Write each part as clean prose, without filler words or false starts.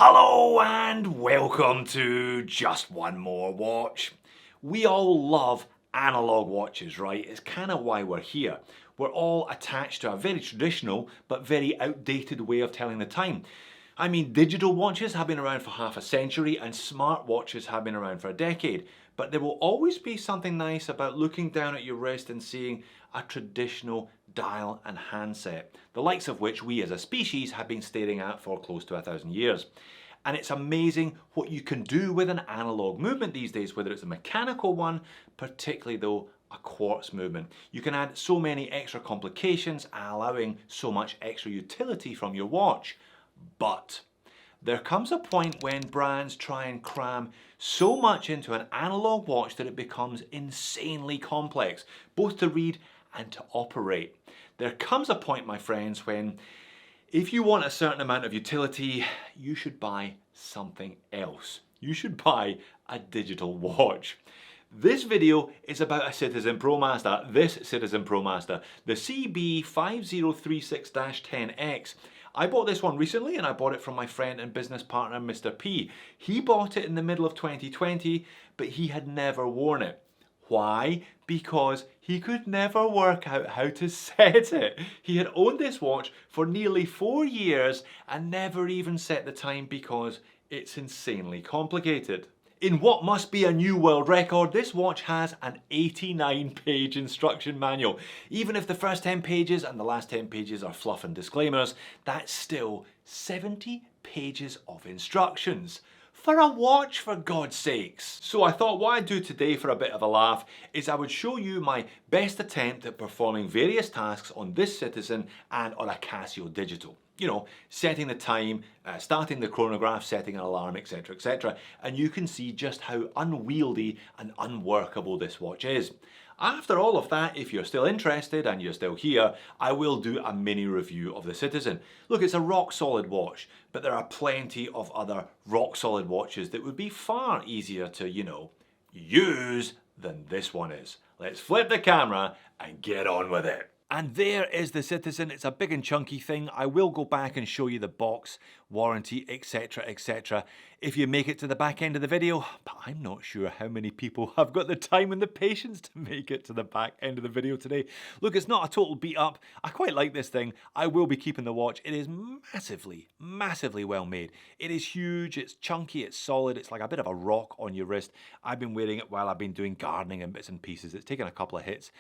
Hello and welcome to Just One More Watch. We all love analog watches, right? It's kind of why we're here. We're all attached to a very traditional but very outdated way of telling the time. I mean, digital watches have been around for half a century and smart watches have been around for a decade. But there will always be something nice about looking down at your wrist and seeing a traditional dial and handset, the likes of which we as a species have been staring at for close to 1,000 years. And it's amazing what you can do with an analog movement these days, whether it's a mechanical one, particularly though a quartz movement. You can add so many extra complications, allowing so much extra utility from your watch. But there comes a point when brands try and cram so much into an analog watch that it becomes insanely complex, both to read and to operate. There comes a point, my friends, when if you want a certain amount of utility, you should buy something else. You should buy a digital watch. This video is about a Citizen ProMaster, this Citizen ProMaster, the CB5036-10X. I bought this one recently and I bought it from my friend and business partner, Mr. P. He bought it in the middle of 2020, but he had never worn it. Why? Because he could never work out how to set it. He had owned this watch for nearly 4 years and never even set the time because it's insanely complicated. In what must be a new world record, this watch has an 89-page instruction manual. Even if the first 10 pages and the last 10 pages are fluff and disclaimers, that's still 70 pages of instructions. For a watch, for God's sakes. So I thought what I'd do today for a bit of a laugh is I would show you my best attempt at performing various tasks on this Citizen and on a Casio Digital. You know, setting the time, starting the chronograph, setting an alarm, etc, etc. And you can see just how unwieldy and unworkable this watch is. After all of that, if you're still interested and you're still here, I will do a mini review of the Citizen. Look, it's a rock solid watch, but there are plenty of other rock solid watches that would be far easier to, you know, use than this one is. Let's flip the camera and get on with it. And there is the Citizen. It's a big and chunky thing. I will go back and show you the box, warranty, etc, etc. if you make it to the back end of the video, but I'm not sure how many people have got the time and the patience to make it to the back end of the video today. Look, it's not a total beat up. I quite like this thing. I will be keeping the watch. It is massively, massively well made. It is huge, it's chunky, it's solid, it's like a bit of a rock on your wrist. I've been wearing it while I've been doing gardening and bits and pieces. It's taken a couple of hits.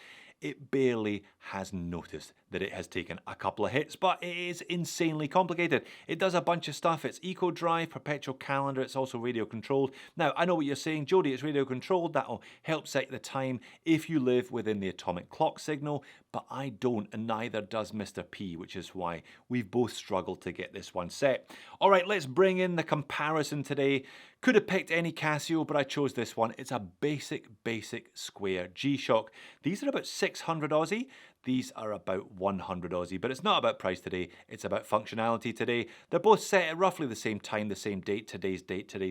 It barely has noticed that it has taken a couple of hits, but it is insanely complicated. It does a bunch of stuff. It's eco drive, perpetual calendar, it's also radio controlled. Now, I know what you're saying, Jody, it's radio controlled. That'll help set the time if you live within the atomic clock signal, but I don't, and neither does Mr. P, which is why we've both struggled to get this one set. All right, let's bring in the comparison today. Could have picked any Casio, but I chose this one. It's a basic square G-Shock. These are about 600 Aussie. These are about 100 Aussie, but it's not about price today. It's about functionality today. They're both set at roughly the same time, the same date, today's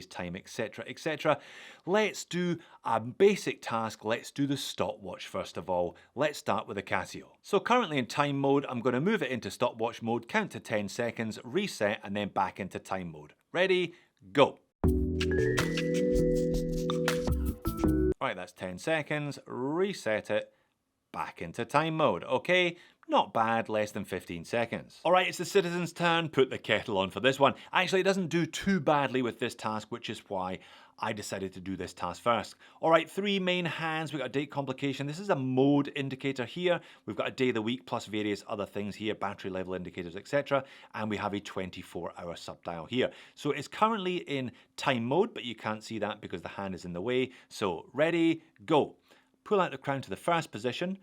time, etc, etc. Let's do a basic task. Let's do the stopwatch first of all. Let's start with the Casio. So currently in time mode, I'm going to move it into stopwatch mode, count to 10 seconds, reset, and then back into time mode. Ready? Go. Right, that's 10 seconds, reset it, back into time mode. Okay, not bad, less than 15 seconds. All right, it's the Citizen's turn. Put the kettle on for this one. Actually, it doesn't do too badly with this task, which is why I decided to do this task first. All right, 3 main hands. We've got a date complication. This is a mode indicator here. We've got a day of the week plus various other things here, battery level indicators, etc. And we have a 24-hour subdial here. So it's currently in time mode, but you can't see that because the hand is in the way. So ready, go. Pull out the crown to the first position,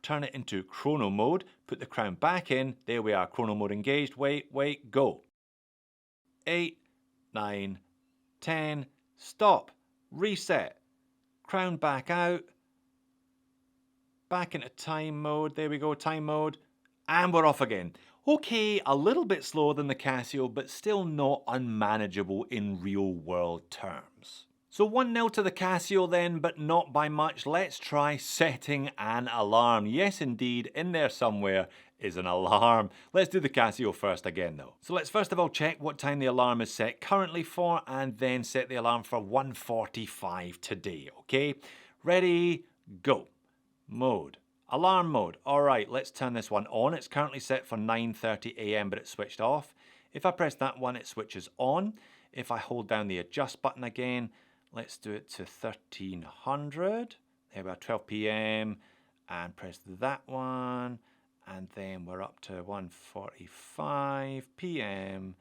turn it into chrono mode, put the crown back in, there we are, chrono mode engaged, wait, go. 8, 9, 10, stop, reset, crown back out, back into time mode, there we go, time mode, and we're off again. Okay, a little bit slower than the Casio, but still not unmanageable in real world terms. So 1-0 to the Casio then, but not by much. Let's try setting an alarm. Yes, indeed, in there somewhere is an alarm. Let's do the Casio first again though. So let's first of all check what time the alarm is set currently for, and then set the alarm for 1:45 today, okay? Ready, go. Mode. Alarm mode. All right, let's turn this one on. It's currently set for 9:30 a.m., but it's switched off. If I press that one, it switches on. If I hold down the adjust button again, let's do it to 1300. There we are, 12 p.m. and press that one. And then we're up to 1:45 p.m.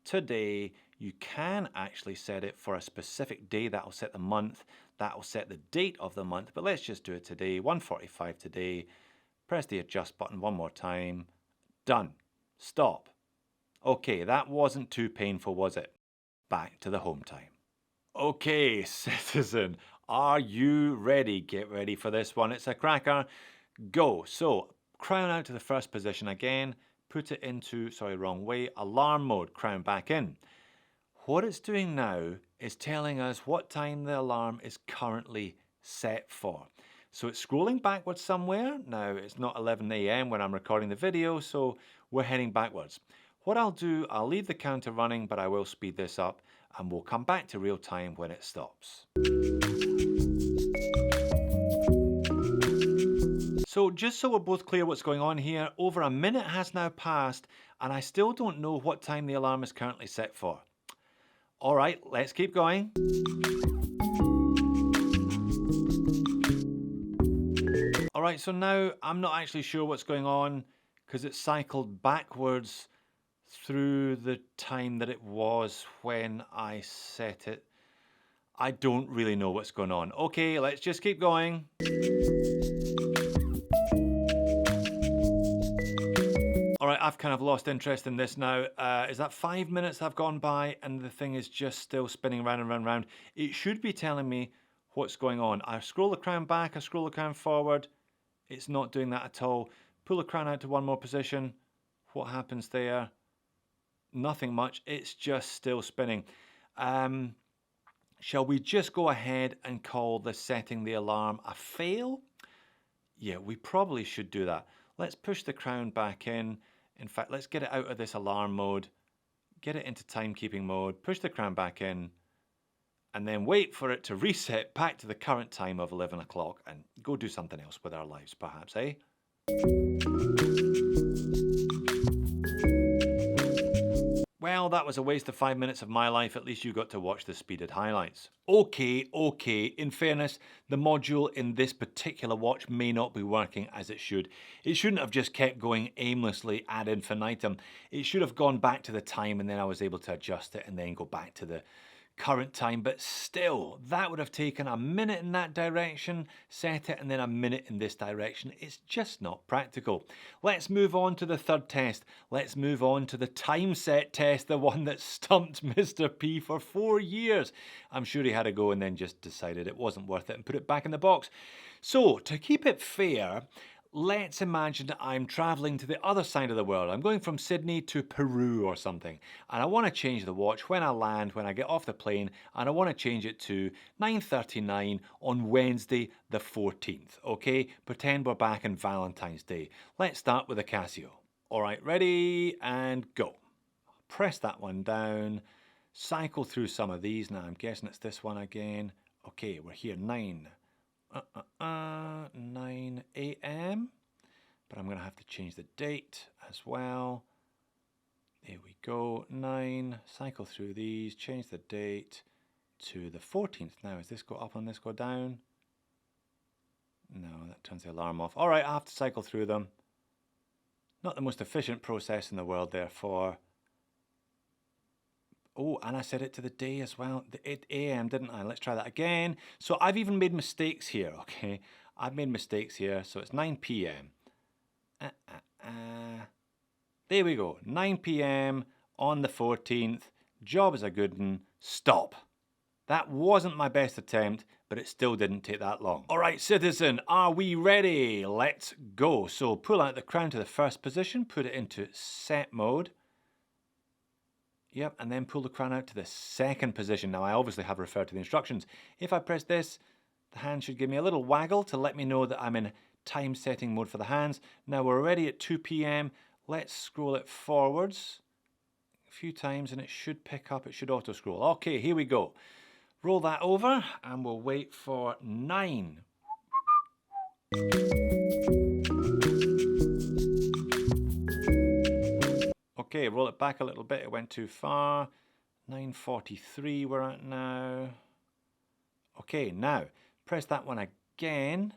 today. You can actually set it for a specific day. That'll set the month. That'll set the date of the month. But let's just do it today, 1:45 today. Press the adjust button one more time. Done. Stop. Okay, that wasn't too painful, was it? Back to the home time. Okay, citizen, are you ready? Get ready for this one. It's a cracker. Go. So, crown out to the first position again. Put it into, sorry, wrong way, alarm mode. Crown back in. What it's doing now is telling us what time the alarm is currently set for. So it's scrolling backwards somewhere. Now, it's not 11 a.m. when I'm recording the video, so we're heading backwards. What I'll do, I'll leave the counter running, but I will speed this up, and we'll come back to real time when it stops. So just so we're both clear what's going on here, over a minute has now passed, and I still don't know what time the alarm is currently set for. All right, let's keep going. All right, so now I'm not actually sure what's going on because it cycled backwards through the time that it was when I set it. I don't really know what's going on. Okay, let's just keep going. All right, I've kind of lost interest in this now. Is that 5 minutes have gone by and the thing is just still spinning round and round and round? It should be telling me what's going on. I scroll the crown back, I scroll the crown forward. It's not doing that at all. Pull the crown out to one more position. What happens there? Nothing much. It's just still spinning. Shall we just go ahead and call the setting the alarm a fail? Yeah, we probably should do that. Let's push the crown back in. In fact, let's get it out of this alarm mode. Get it into timekeeping mode. Push the crown back in. And then wait for it to reset back to the current time of 11 o'clock and go do something else with our lives, perhaps, eh? Well, that was a waste of 5 minutes of my life. At least you got to watch the speeded highlights. Okay. In fairness, the module in this particular watch may not be working as it should. It shouldn't have just kept going aimlessly ad infinitum. It should have gone back to the time and then I was able to adjust it and then go back to the current time, but still, that would have taken a minute in that direction, set it, and then a minute in this direction. It's just not practical. Let's move on to the third test. Let's move on to the time set test, the one that stumped Mr. P for 4 years. I'm sure he had a go and then just decided it wasn't worth it and put it back in the box. So, to keep it fair, let's imagine I'm traveling to the other side of the world. I'm going from Sydney to Peru or something. And I want to change the watch when I land, when I get off the plane, and I want to change it to 9:39 on Wednesday the 14th. Okay, pretend we're back on Valentine's Day. Let's start with a Casio. All right, ready and go. Press that one down. Cycle through some of these. Now I'm guessing it's this one again. Okay, we're here 9 a.m. But I'm going to have to change the date as well. There we go, 9. Cycle through these, change the date to the 14th. Now, does this go up and this go down? No, that turns the alarm off. All right, I have to cycle through them. Not the most efficient process in the world, therefore. Oh, and I set it to the day as well, the 8 a.m., didn't I? Let's try that again. So I've even made mistakes here, okay? I've made mistakes here, so it's 9 p.m. There we go, 9 p.m. on the 14th. Job is a good one. Stop. That wasn't my best attempt, but it still didn't take that long. All right, citizen, are we ready? Let's go. So pull out the crown to the first position, put it into set mode. Yep, and then pull the crown out to the second position. Now I obviously have referred to the instructions. If I press this, the hand should give me a little waggle to let me know that I'm in time setting mode for the hands. Now we're already at 2 p.m. Let's scroll it forwards a few times and it should pick up, it should auto scroll. Okay, here we go. Roll that over and we'll wait for 9. Okay, roll it back a little bit, it went too far. 9:43 we're at now. Okay, now press that one again.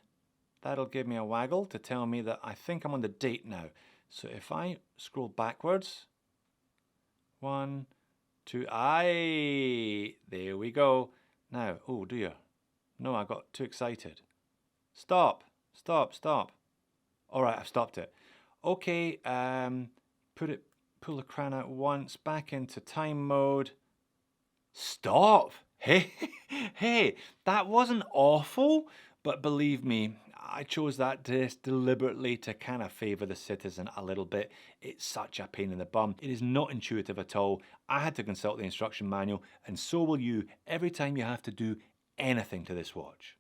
That'll give me a waggle to tell me that I think I'm on the date now. So if I scroll backwards, 1, 2, aye, there we go. Now, oh dear, no, I got too excited. Stop, stop, stop. All right, I've stopped it. Okay, pull the crown out once, back into time mode. Stop. Hey, hey, that wasn't awful, but believe me, I chose that disc deliberately to kind of favour the Citizen a little bit. It's such a pain in the bum. It is not intuitive at all. I had to consult the instruction manual, and so will you every time you have to do anything to this watch.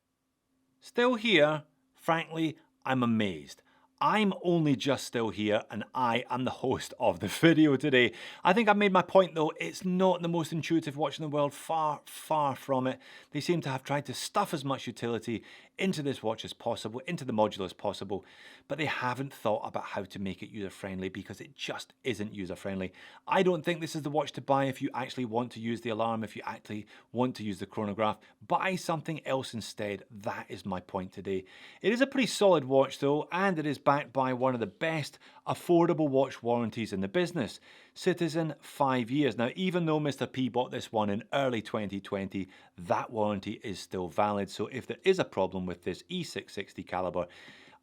Still here, frankly, I'm amazed. I'm only just still here and I am the host of the video today. I think I've made my point though, it's not the most intuitive watch in the world, far, far from it. They seem to have tried to stuff as much utility into this watch as possible, into the module as possible, but they haven't thought about how to make it user-friendly because it just isn't user-friendly. I don't think this is the watch to buy if you actually want to use the alarm, if you actually want to use the chronograph. Buy something else instead. That is my point today. It is a pretty solid watch though, and it is backed by one of the best affordable watch warranties in the business. Citizen 5 years. Now, even though Mr. P bought this one in early 2020, that warranty is still valid. So if there is a problem with this E660 caliber,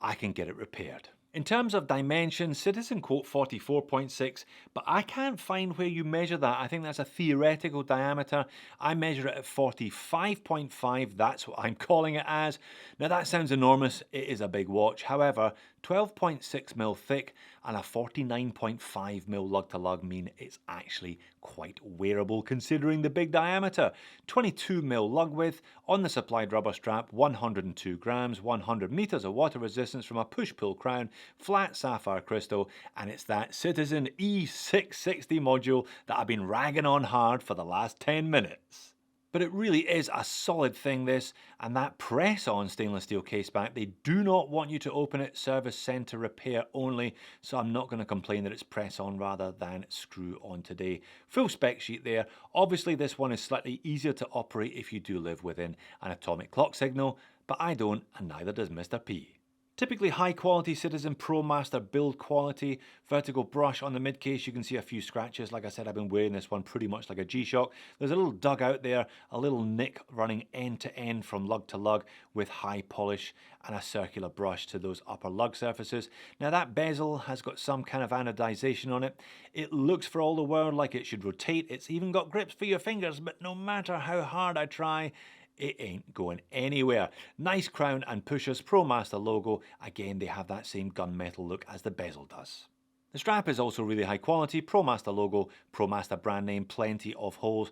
I can get it repaired. In terms of dimension, Citizen quote 44.6, but I can't find where you measure that. I think that's a theoretical diameter. I measure it at 45.5. That's what I'm calling it as. Now that sounds enormous. It is a big watch. However, 12.6mm thick and a 49.5mm lug to lug mean it's actually quite wearable considering the big diameter. 22mm lug width on the supplied rubber strap, 102 grams, 100 meters of water resistance from a push-pull crown, flat sapphire crystal, and it's that Citizen E660 module that I've been ragging on hard for the last 10 minutes. But it really is a solid thing this, and that press-on stainless steel case back, they do not want you to open it, service centre repair only, so I'm not going to complain that it's press-on rather than screw-on today. Full spec sheet there. Obviously this one is slightly easier to operate if you do live within an atomic clock signal, but I don't, and neither does Mr. P. Typically high quality Citizen Pro Master build quality, vertical brush on the mid case, you can see a few scratches. Like I said, I've been wearing this one pretty much like a G-Shock. There's a little dug out there, a little nick running end to end from lug to lug with high polish and a circular brush to those upper lug surfaces. Now that bezel has got some kind of anodization on it. It looks for all the world like it should rotate. It's even got grips for your fingers, but no matter how hard I try, it ain't going anywhere. Nice crown and pushers, ProMaster logo. Again, they have that same gunmetal look as the bezel does. The strap is also really high quality. ProMaster logo, ProMaster brand name, plenty of holes.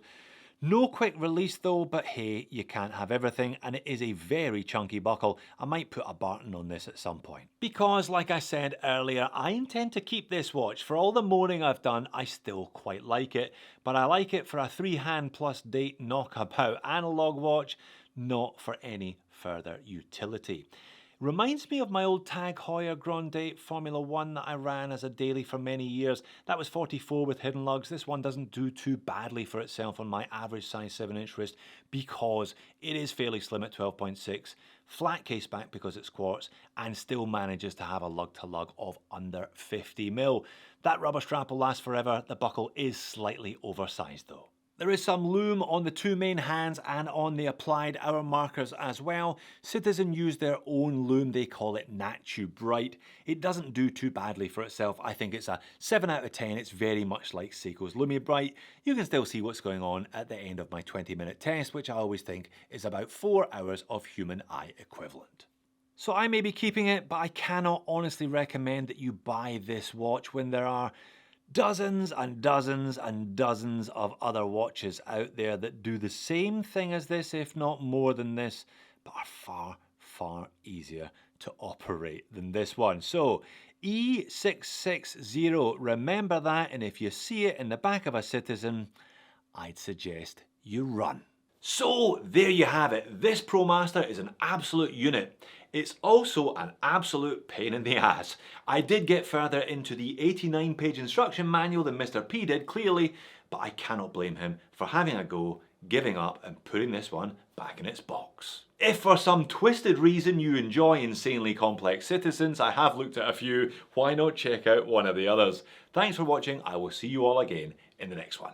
No quick release though, but hey, you can't have everything, and it is a very chunky buckle. I might put a Barton on this at some point. Because, like I said earlier, I intend to keep this watch. For all the moaning I've done, I still quite like it. But I like it for a 3-hand plus date knockabout analog watch, not for any further utility. Reminds me of my old Tag Heuer Grande Formula 1 that I ran as a daily for many years. That was 44 with hidden lugs. This one doesn't do too badly for itself on my average size 7-inch wrist because it is fairly slim at 12.6, flat case back because it's quartz, and still manages to have a lug to lug of under 50mm. That rubber strap will last forever. The buckle is slightly oversized though. There is some loom on the two main hands and on the applied hour markers as well. Citizen use their own loom, they call it Natu Bright. It doesn't do too badly for itself. I think it's a 7 out of 10. It's very much like Seiko's Lumi Bright. You can still see what's going on at the end of my 20-minute test, which I always think is about 4 hours of human eye equivalent. So I may be keeping it, but I cannot honestly recommend that you buy this watch when there are dozens and dozens and dozens of other watches out there that do the same thing as this, if not more than this, but are far, far easier to operate than this one. So E660, remember that, and if you see it in the back of a Citizen, I'd suggest you run. So there you have it. This ProMaster is an absolute unit. It's also an absolute pain in the ass. I did get further into the 89-page instruction manual than Mr. P did, clearly, but I cannot blame him for having a go, giving up and putting this one back in its box. If for some twisted reason you enjoy insanely complex Citizens, I have looked at a few, why not check out one of the others? Thanks for watching, I will see you all again in the next one.